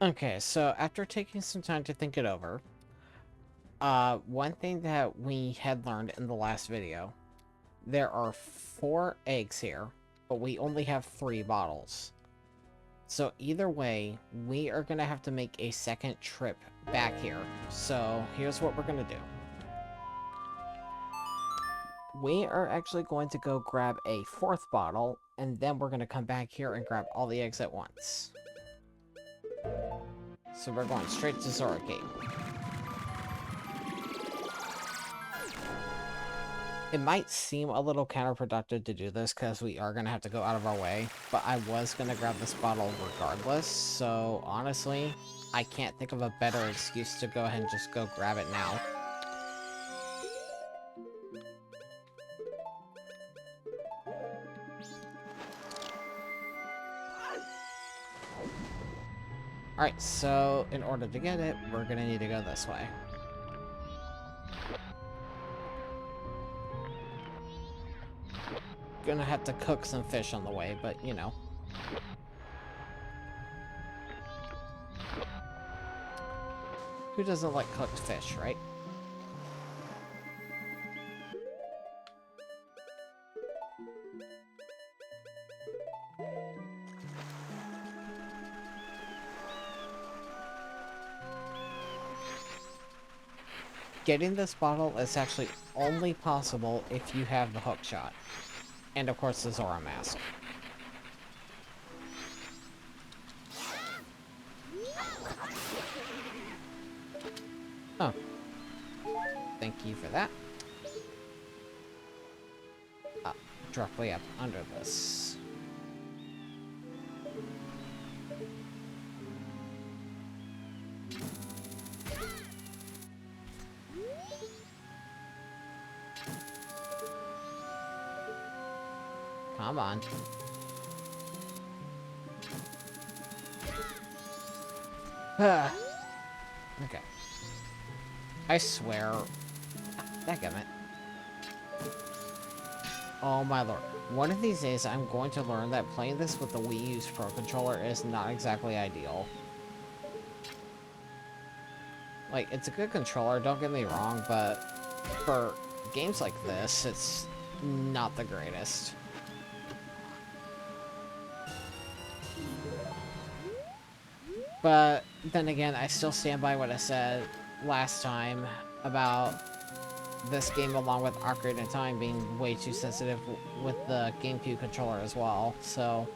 Okay, so after taking some time to think it over, one thing that we had learned in the last video, there are 4 eggs here, but we only have 3 bottles. So either way, we are gonna have to make a second trip back here. So here's what we're gonna do. We are actually going to go grab a 4th bottle, and then we're gonna come back here and grab all the eggs at once. So we're going straight to Zora Gate. It might seem a little counterproductive to do this because we are going to have to go out of our way, but I was going to grab this bottle regardless, so honestly, I can't think of a better excuse to go ahead and just go grab it now. Alright, so in order to get it, we're going to need to go this way. Gonna have to cook some fish on the way, but you know. Who doesn't like cooked fish, right? Getting this bottle is actually only possible if you have the hook shot. And of course the Zora mask. Oh. Thank you for that. Directly up under this. Come on. Okay. I swear. Dadgummit. Oh my lord. One of these days I'm going to learn that playing this with the Wii U's Pro Controller is not exactly ideal. Like, it's a good controller, don't get me wrong, but for games like this, it's not the greatest. But then again, I still stand by what I said last time about this game, along with Ocarina of Time, being way too sensitive with the GameCube controller as well, so...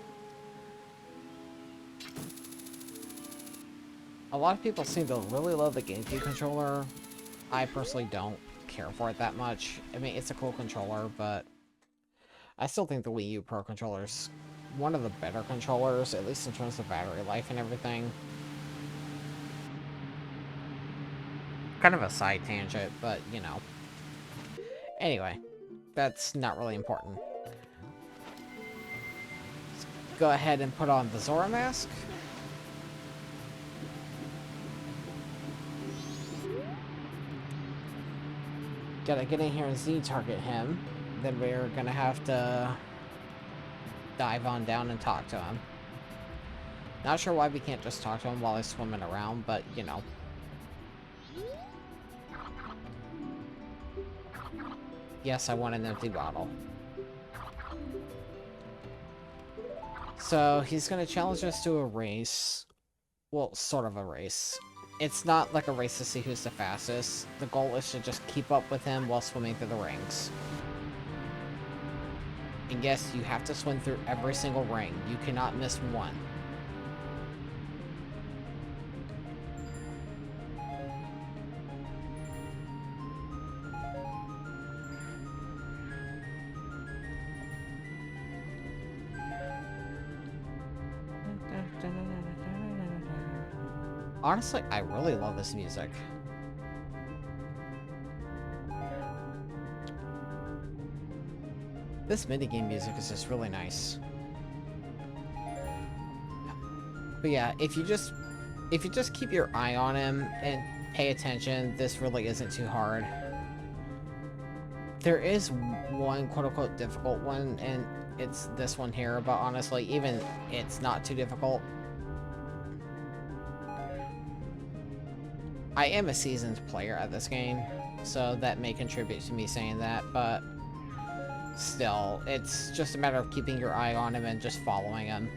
A lot of people seem to really love the GameCube controller. I personally don't care for it that much. I mean, it's a cool controller, but... I still think the Wii U Pro Controller's one of the better controllers, at least in terms of battery life and everything. Kind of a side tangent, but, you know. Anyway, that's not really important. Let's go ahead and put on the Zora mask. Gotta get in here and Z-target him. Then we're gonna have to dive on down and talk to him. Not sure why we can't just talk to him while he's swimming around, but, you know. Yes, I want an empty bottle. So, he's gonna challenge us to a race. Well, sort of a race. It's not like a race to see who's the fastest. The goal is to just keep up with him while swimming through the rings. And yes, you have to swim through every single ring. You cannot miss one. Honestly, I really love this music. This minigame music is just really nice. But yeah, if you just keep your eye on him and pay attention, this really isn't too hard. There is one quote-unquote difficult one, and it's this one here, but honestly, even it's not too difficult. I am a seasoned player at this game, so that may contribute to me saying that, but still, it's just a matter of keeping your eye on him and just following him.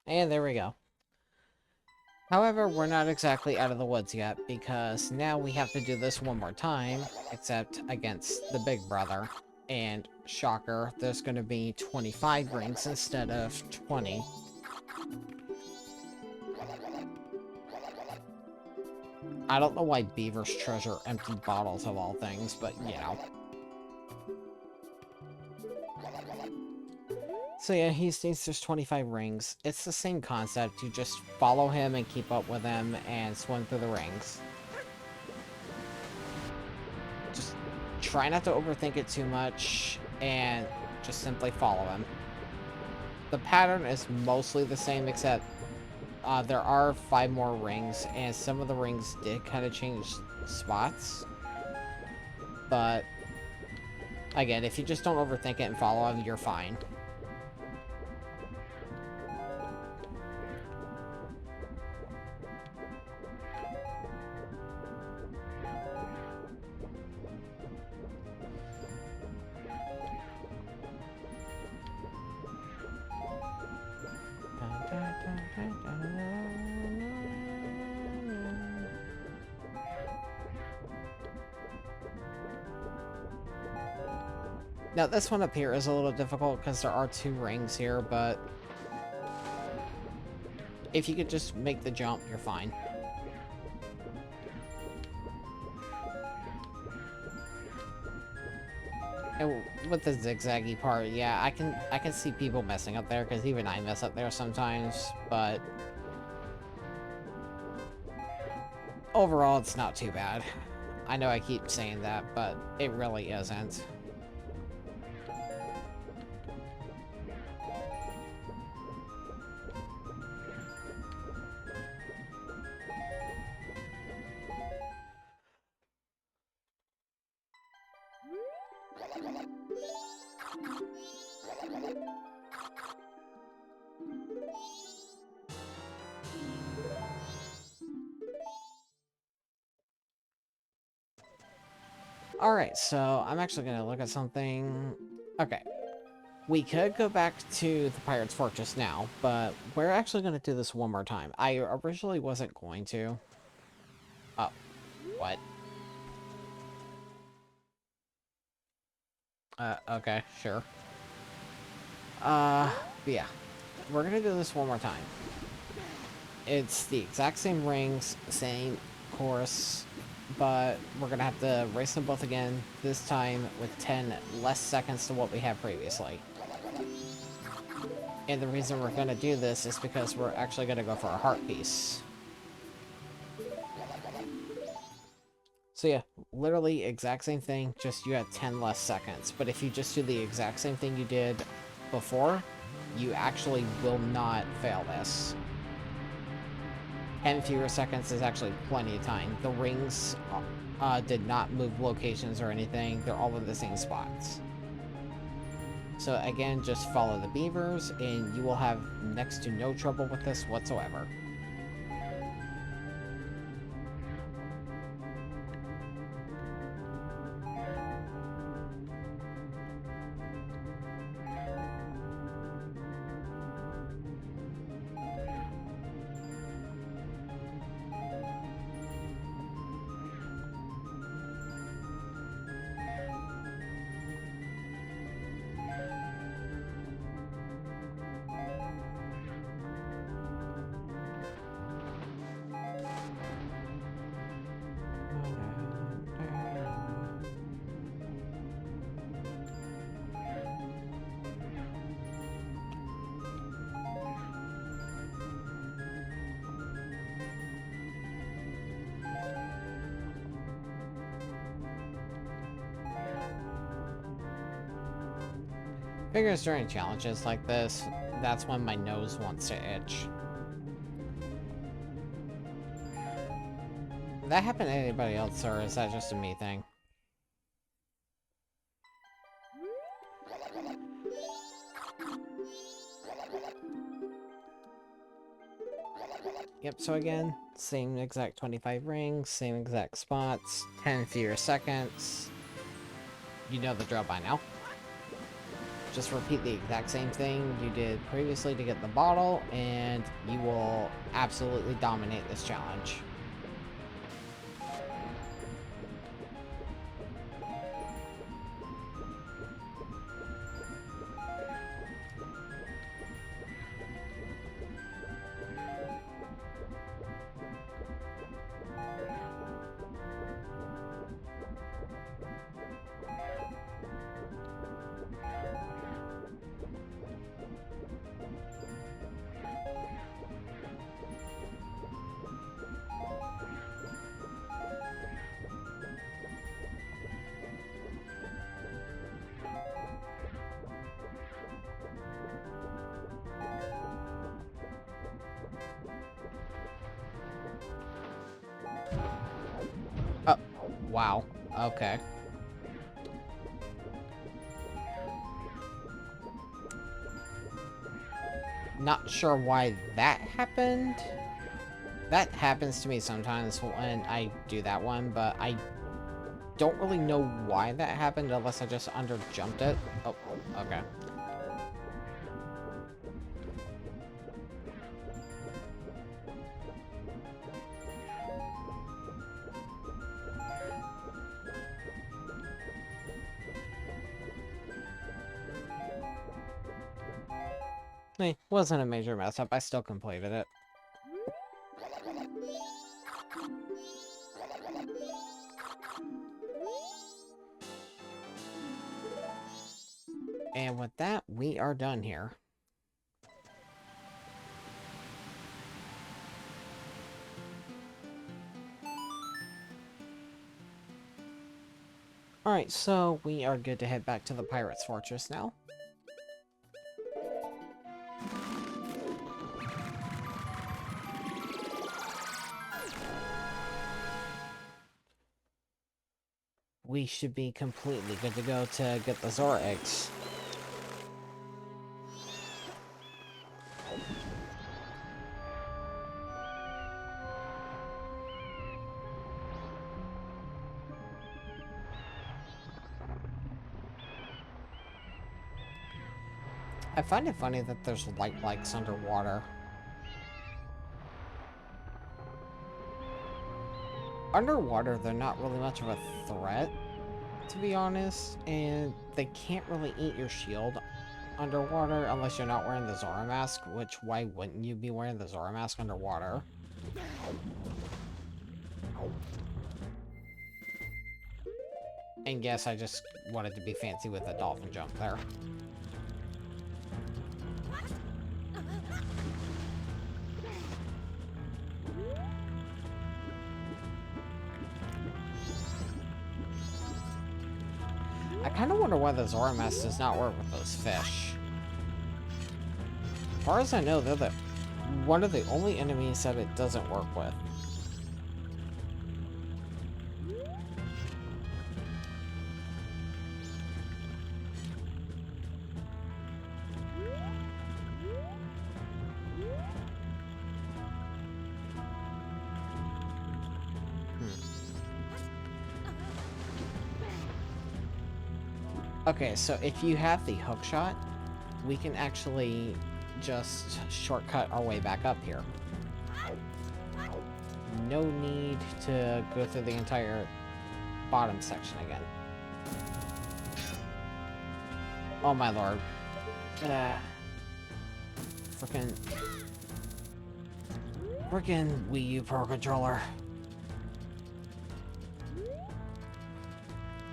And there we go. However, we're not exactly out of the woods yet, because now we have to do this one more time, except against the big brother. And, shocker, there's gonna be 25 rings instead of 20. I don't know why beavers treasure empty bottles of all things, but, you know. So yeah, he thinks there's 25 rings. It's the same concept. You just follow him and keep up with him and swim through the rings. Just try not to overthink it too much and just simply follow him. The pattern is mostly the same, except there are 5 more rings, and some of the rings did kind of change spots. But again, if you just don't overthink it and follow him, you're fine. Now, this one up here is a little difficult because there are 2 rings here, but if you could just make the jump, you're fine. And with the zigzaggy part, yeah, I can see people messing up there, because even I mess up there sometimes, but overall, it's not too bad. I know I keep saying that, but it really isn't. Alright, so I'm actually going to look at something. Okay. We could go back to the Pirate's Fortress now, but we're actually going to do this one more time. I originally wasn't going to. Oh, what? Okay, sure. Yeah. We're going to do this one more time. It's the exact same rings, same course, but we're gonna have to race them both again, this time with 10 less seconds to what we had previously. And the reason we're gonna do this is because we're actually gonna go for a heart piece. So yeah, literally exact same thing, just you had 10 less seconds. But if you just do the exact same thing you did before, you actually will not fail this. 10 fewer seconds is actually plenty of time. The rings did not move locations or anything. They're all in the same spots. So again, just follow the beavers and you will have next to no trouble with this whatsoever. Figures during challenges like this, that's when my nose wants to itch. Did that happen to anybody else, or is that just a me thing? Yep, so again, same exact 25 rings, same exact spots, 10 fewer seconds. You know the drill by now. Just repeat the exact same thing you did previously to get the bottle, and you will absolutely dominate this challenge. Oh, wow. Okay. Not sure why that happened. That happens to me sometimes when I do that one, but I don't really know why that happened unless I just under-jumped it. Oh, okay. Hey, wasn't a major mess up. I still completed it. And with that, we are done here. Alright, so we are good to head back to the Pirate's Fortress now. We should be completely good to go to get the Zora eggs. I find it funny that there's light bikes underwater. Underwater, they're not really much of a threat, to be honest, and they can't really eat your shield underwater unless you're not wearing the Zora mask, which why wouldn't you be wearing the Zora mask underwater? And yes, I just wanted to be fancy with a dolphin jump there. I kind of wonder why the Zora mask does not work with those fish. As far as I know, they're one of the only enemies that it doesn't work with. Okay, so if you have the hook shot, we can actually just shortcut our way back up here. No need to go through the entire bottom section again. Oh my lord. Frickin' Wii U Pro Controller.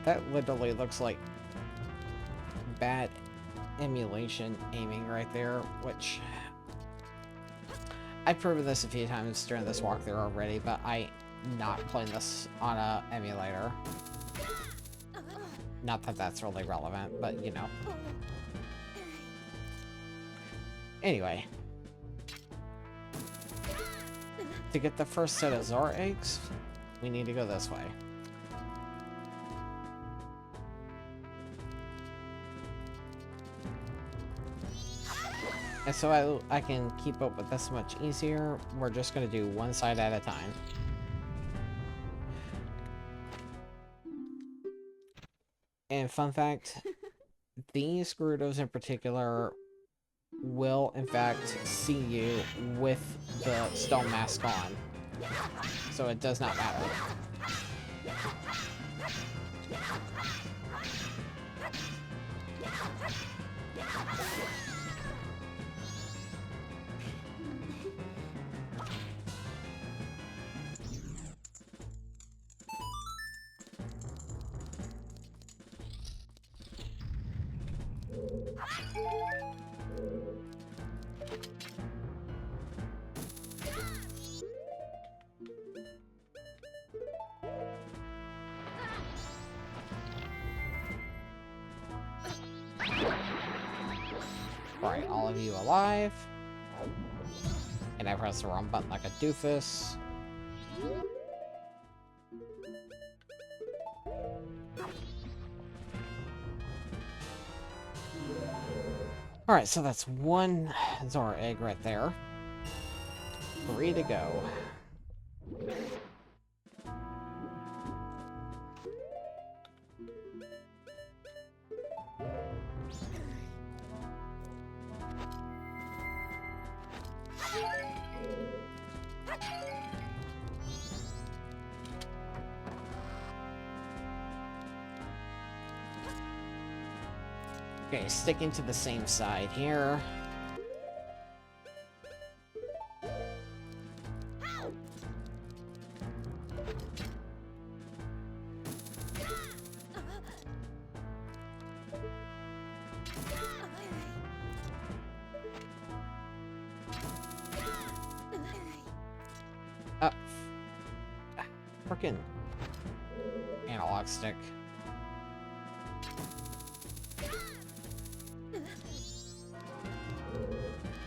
That literally looks like bad emulation aiming right there, which I've proven this a few times during this walkthrough already, but I'm not playing this on a emulator. Not that that's really relevant, but you know. Anyway, to get the first set of Zora eggs, we need to go this way. And so I can keep up with this much easier, we're just going to do one side at a time. And fun fact, these Gerudos in particular will, in fact, see you with the stone mask on. So it does not matter. Alright, all of you alive. And I pressed the wrong button like a doofus. Alright, so that's one Zora egg right there. 3 to go. Okay, sticking to the same side here. Frickin' analog stick.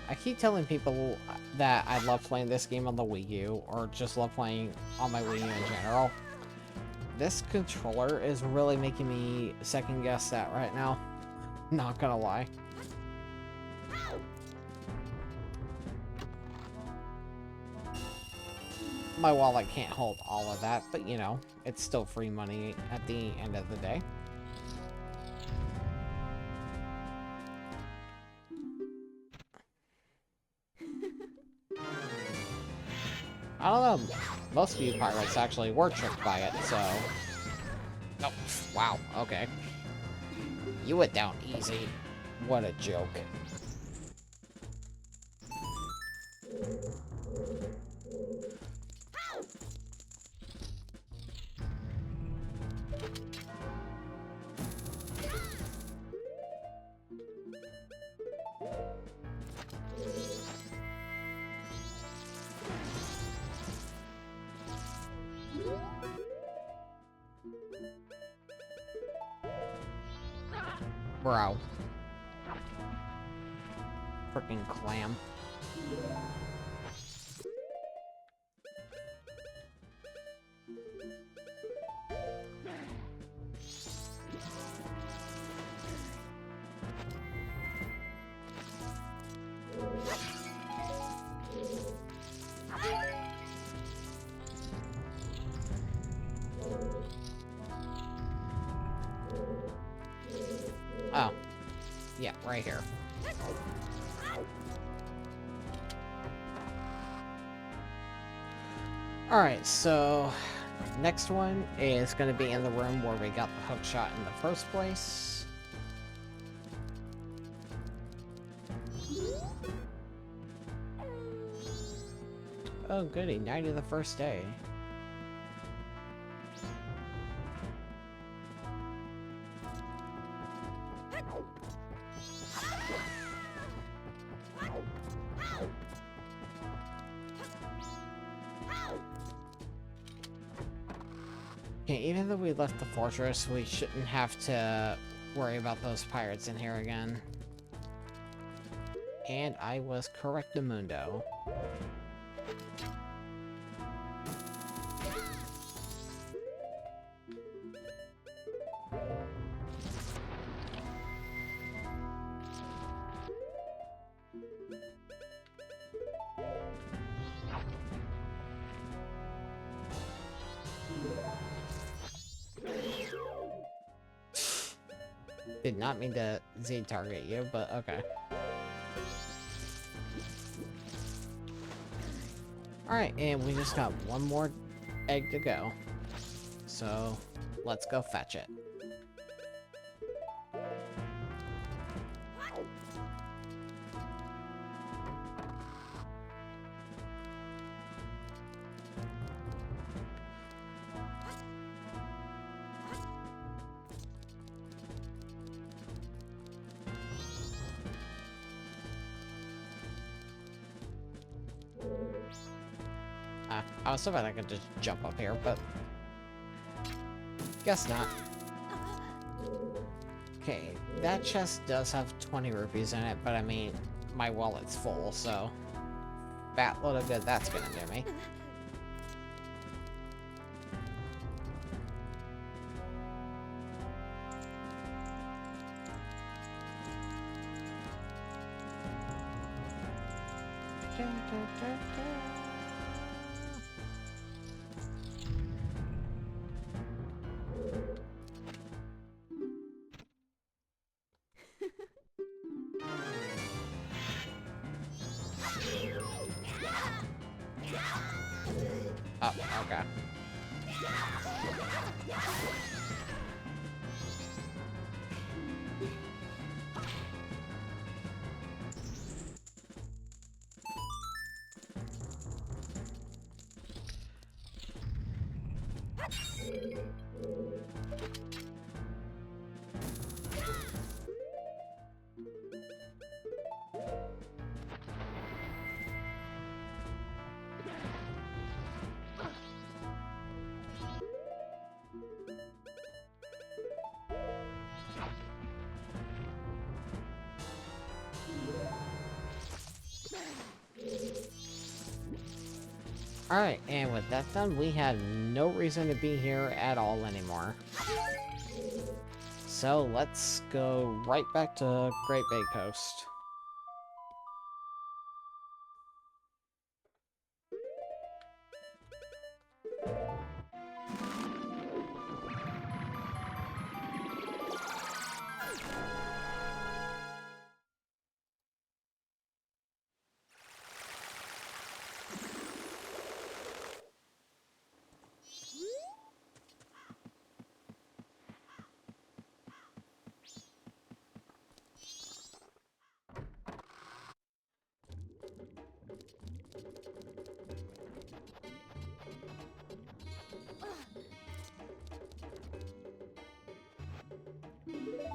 I keep telling people that I love playing this game on the Wii U, or just love playing on my Wii U in general. This controller is really making me second guess that right now. Not gonna lie. My wallet can't hold all of that, but you know, it's still free money at the end of the day. I don't know, most of you pirates actually were tricked by it, so... Oh, wow, okay. You went down easy. What a joke. Bro. Frickin' clam. Oh. Yeah, right here. Alright, so... next one is going to be in the room where we got the hook shot in the first place. Oh goody, night of the first day. Okay, even though we left the fortress, we shouldn't have to worry about those pirates in here again. And I was correctamundo. Did not mean to Z-target you, but okay. Alright, and we just got one more egg to go. So, let's go fetch it. I was hoping I could just jump up here, but guess not. Okay, that chest does have 20 rupees in it, but I mean, my wallet's full, so fat load of good that's gonna do me. Oh, okay. Alright, and with that done, we had no reason to be here at all anymore. So let's go right back to Great Bay Coast.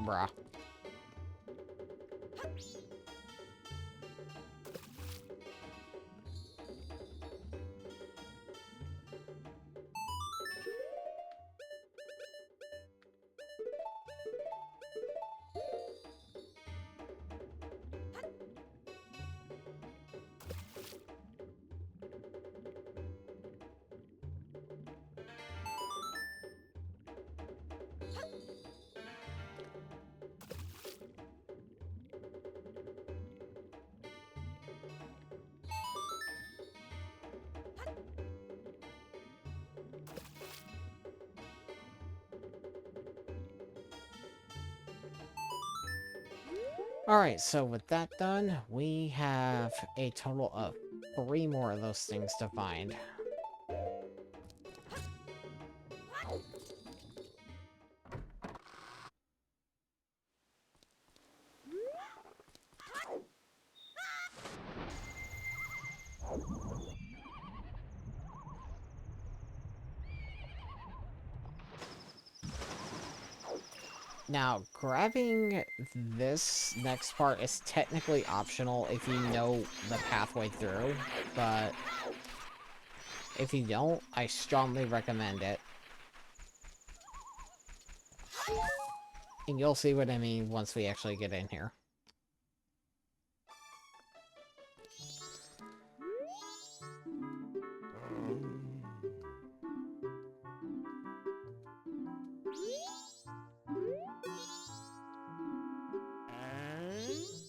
Bruh. Alright, so with that done, we have a total of 3 more of those things to find. Now, grabbing this next part is technically optional if you know the pathway through, but if you don't, I strongly recommend it. And you'll see what I mean once we actually get in here.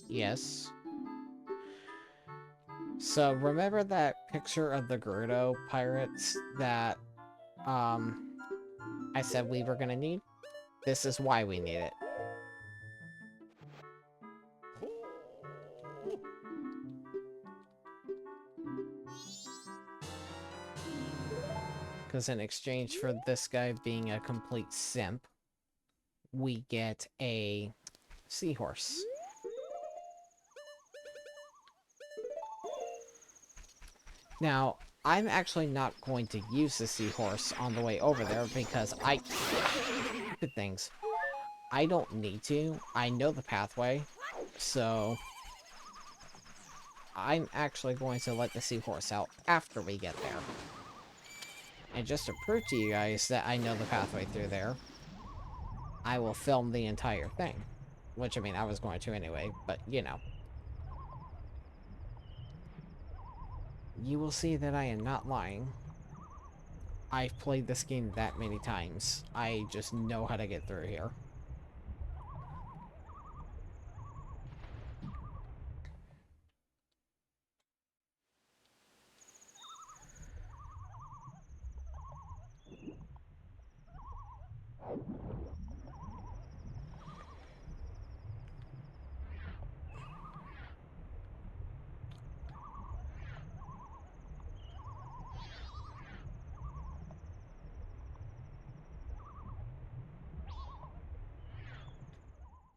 Yes. So, remember that picture of the Gerudo pirates that, I said we were gonna need? This is why we need it. Because in exchange for this guy being a complete simp, we get a seahorse. Now, I'm actually not going to use the seahorse on the way over there because stupid things. I don't need to. I know the pathway, so I'm actually going to let the seahorse out after we get there. And just to prove to you guys that I know the pathway through there, I will film the entire thing. Which, I mean, I was going to anyway, but, you know. You will see that I am not lying. I've played this game that many times. I just know how to get through here.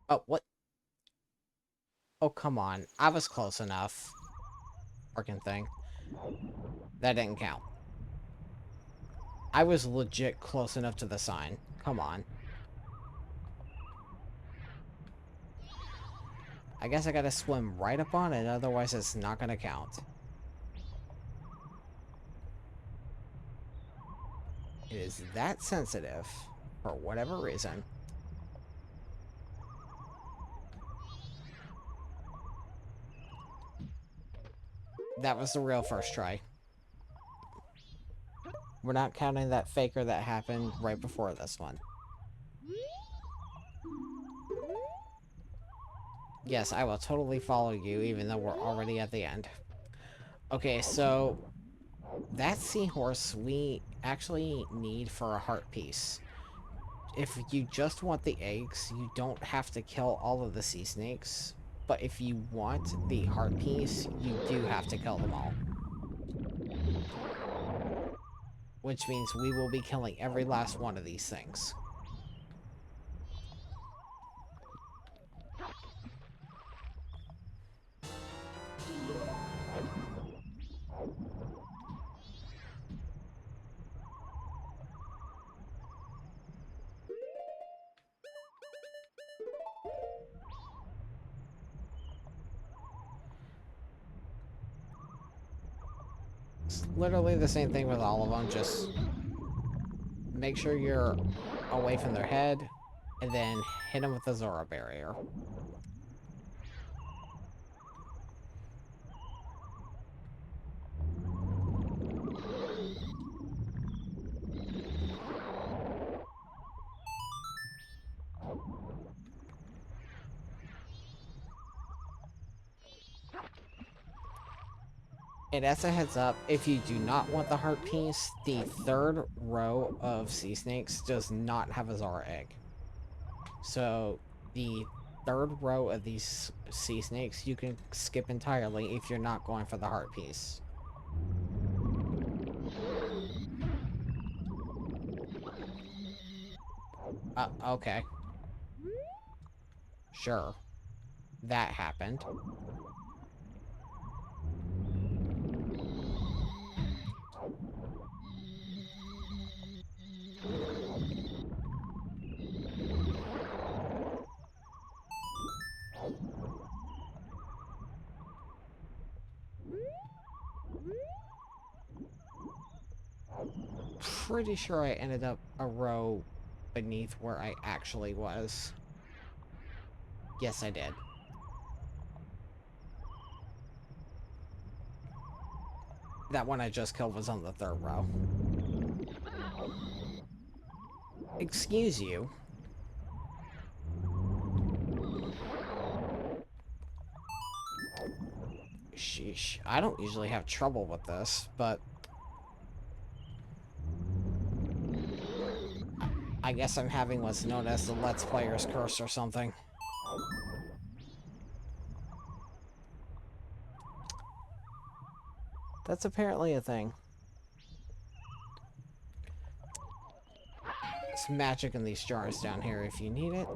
Oh, what? Oh, come on. I was close enough. Freaking thing. That didn't count. I was legit close enough to the sign. Come on. I guess I gotta swim right up on it, otherwise it's not gonna count. It is that sensitive, for whatever reason. That was the real first try. We're not counting that faker that happened right before this one. Yes, I will totally follow you, even though we're already at the end. Okay, so that seahorse we actually need for a heart piece. If you just want the eggs, you don't have to kill all of the sea snakes. But if you want the heart piece, you do have to kill them all. Which means we will be killing every last one of these things. It's literally the same thing with all of them, just make sure you're away from their head, and then hit them with the Zora barrier. And as a heads up, if you do not want the heart piece, the third row of sea snakes does not have a Zora egg. So the third row of these sea snakes you can skip entirely if you're not going for the heart piece. Okay. Sure. That happened. Pretty sure I ended up a row beneath where I actually was. Yes, I did. That one I just killed was on the third row. Excuse you. Sheesh. I don't usually have trouble with this, but I guess I'm having what's known as the Let's Player's Curse or something. That's apparently a thing. There's magic in these jars down here if you need it.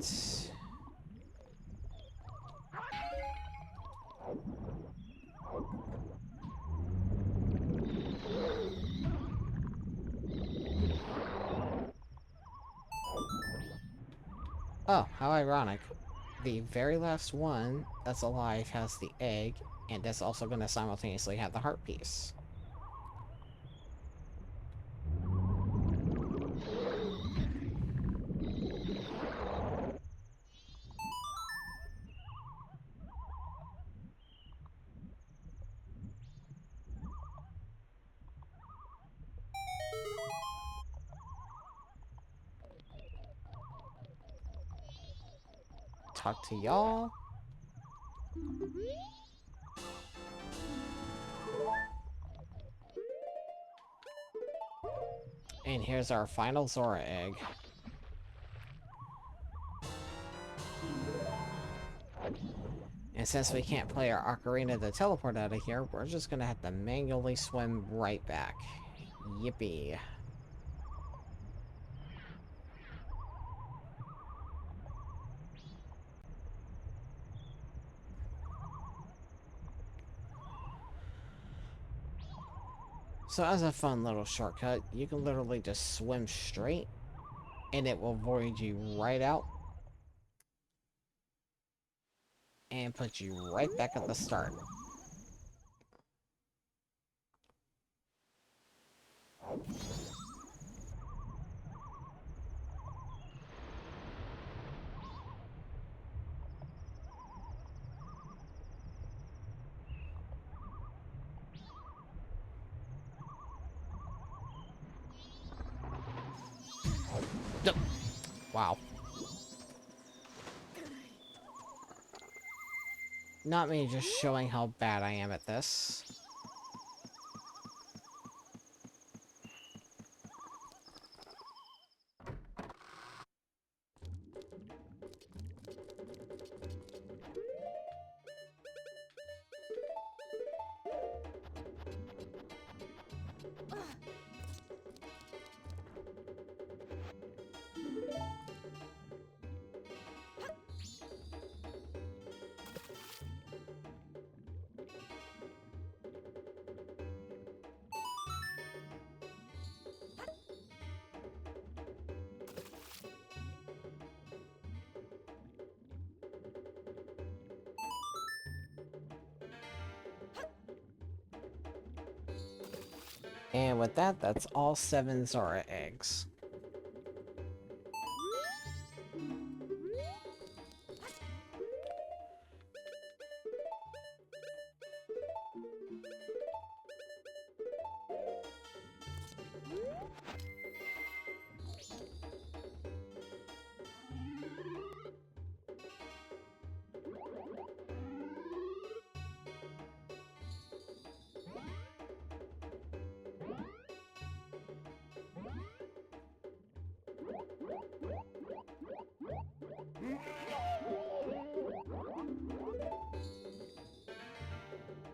Oh, how ironic. The very last one that's alive has the egg, and that's also going to simultaneously have the heart piece. Talk to y'all. And here's our final Zora egg. And since we can't play our ocarina to teleport out of here, we're just gonna have to manually swim right back. Yippee. So as a fun little shortcut, you can literally just swim straight, and it will void you right out, and put you right back at the start. Wow. Not me just showing how bad I am at this. And with that, that's all 7 Zora eggs.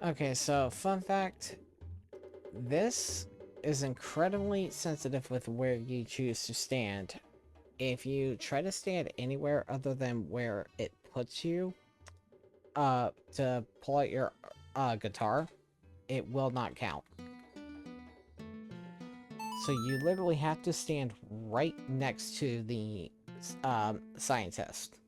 Okay, so fun fact, this is incredibly sensitive with where you choose to stand. If you try to stand anywhere other than where it puts you, to pull out your guitar, it will not count. So you literally have to stand right next to the scientist.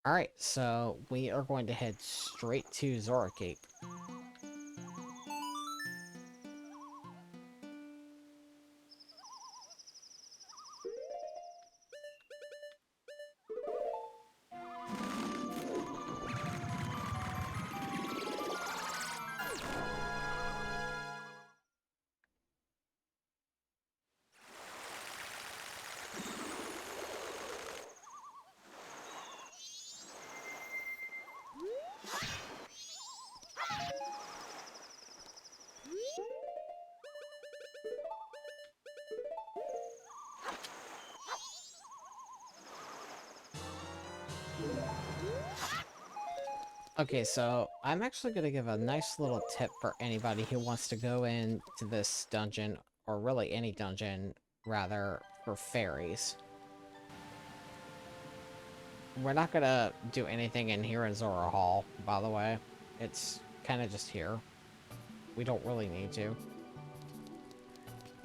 Alright, so we are going to head straight to Zora Cape. Okay, so I'm actually going to give a nice little tip for anybody who wants to go into this dungeon, or really any dungeon, rather, for fairies. We're not going to do anything in here in Zora Hall, by the way. It's kind of just here. We don't really need to.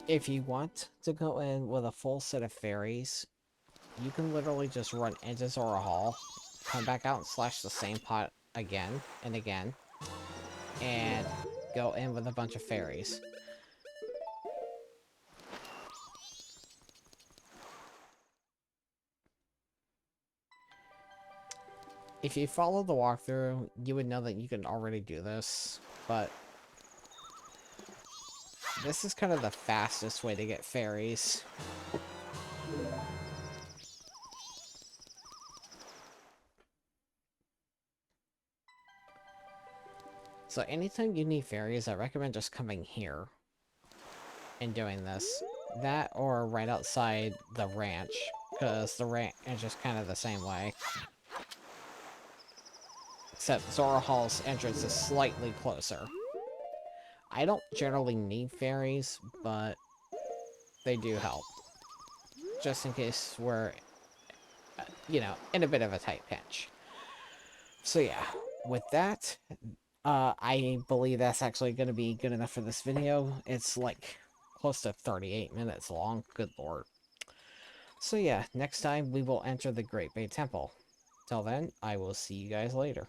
If you want to go in with a full set of fairies, you can literally just run into Zora Hall, come back out and slash the same pot again and again, and go in with a bunch of fairies. If you follow the walkthrough, you would know that you can already do this, but this is kind of the fastest way to get fairies. So anytime you need fairies, I recommend just coming here and doing this. That or right outside the ranch, because the ranch is just kind of the same way. Except Zora Hall's entrance is slightly closer. I don't generally need fairies, but they do help. Just in case we're, you know, in a bit of a tight pinch. So yeah, with that, I believe that's actually going to be good enough for this video. It's like close to 38 minutes long, good lord. So yeah, next time we will enter the Great Bay Temple. Till then, I will see you guys later.